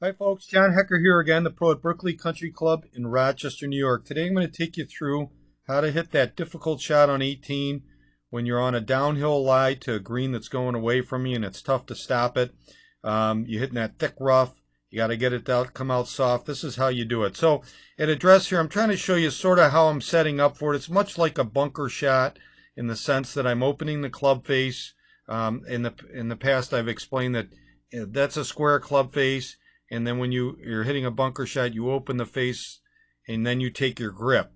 Hi folks, John Hecker here again, the pro at Berkeley Country Club in Rochester, New York. Today I'm going to take you through how to hit that difficult shot on 18 when you're on a downhill lie to a green that's going away from you and it's tough to stop it. You're hitting that thick rough. You got to get it out, come out soft. This is how you do it. So at address here, I'm trying to show you sort of how I'm setting up for it. It's much like a bunker shot in the sense that I'm opening the club face. In the past, I've explained that that's a square club face. And then when you're hitting a bunker shot, you open the face and then you take your grip.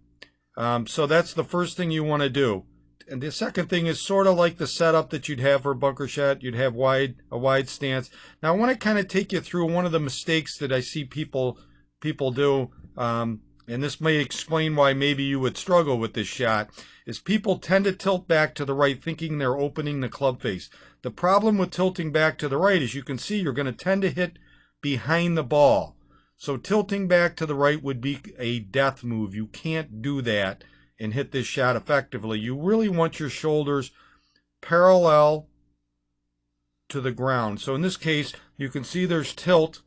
So that's the first thing you want to do. And the second thing is sort of like the setup that you'd have for a bunker shot. You'd have a wide stance. Now I want to kind of take you through one of the mistakes that I see people do. And this may explain why maybe you would struggle with this shot, is people tend to tilt back to the right thinking they're opening the club face. The problem with tilting back to the right, as you can see, you're going to tend to hit behind the ball. So tilting back to the right would be a death move. You can't do that and hit this shot effectively. You really want your shoulders parallel to the ground. So in this case, you can see there's tilt.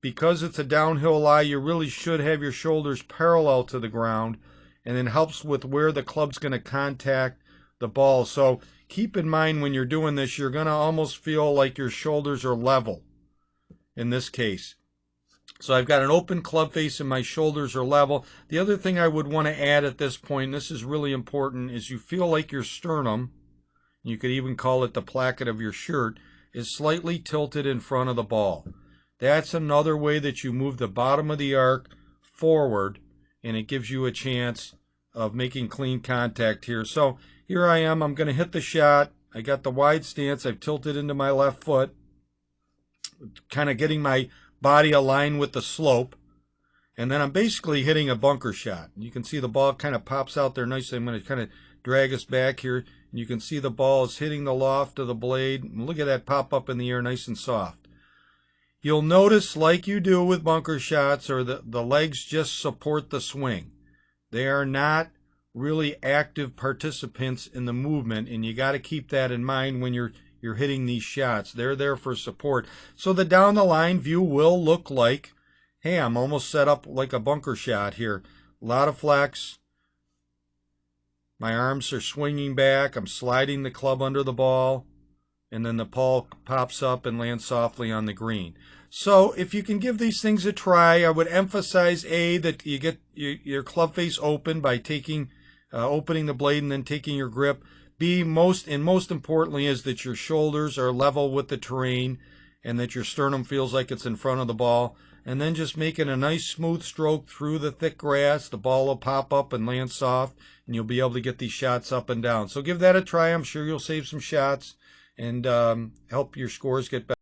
Because it's a downhill lie, you really should have your shoulders parallel to the ground, and it helps with where the club's going to contact the ball. So keep in mind when you're doing this, you're going to almost feel like your shoulders are level in this case. So I've got an open club face and my shoulders are level. The other thing I would want to add at this point, and this is really important, is you feel like your sternum, you could even call it the placket of your shirt, is slightly tilted in front of the ball. That's another way that you move the bottom of the arc forward, and it gives you a chance of making clean contact here. So here I am. I'm going to hit the shot. I got the wide stance. I've tilted into my left foot, kind of getting my body aligned with the slope. And then I'm basically hitting a bunker shot. You can see the ball kind of pops out there nicely. I'm going to kind of drag us back here. And you can see the ball is hitting the loft of the blade. And look at that pop up in the air nice and soft. You'll notice, like you do with bunker shots, or the legs just support the swing. They are not really active participants in the movement, and you got to keep that in mind when you're hitting these shots. They're there for support. So the down the line view will look like, hey, I'm almost set up like a bunker shot here. A lot of flex. My arms are swinging back. I'm sliding the club under the ball. And then the ball pops up and lands softly on the green. So if you can give these things a try, I would emphasize, that you get your club face open by opening the blade and then taking your grip. B, most importantly, is that your shoulders are level with the terrain and that your sternum feels like it's in front of the ball. And then just making a nice smooth stroke through the thick grass. The ball will pop up and land soft, and you'll be able to get these shots up and down. So give that a try. I'm sure you'll save some shots and help your scores get better.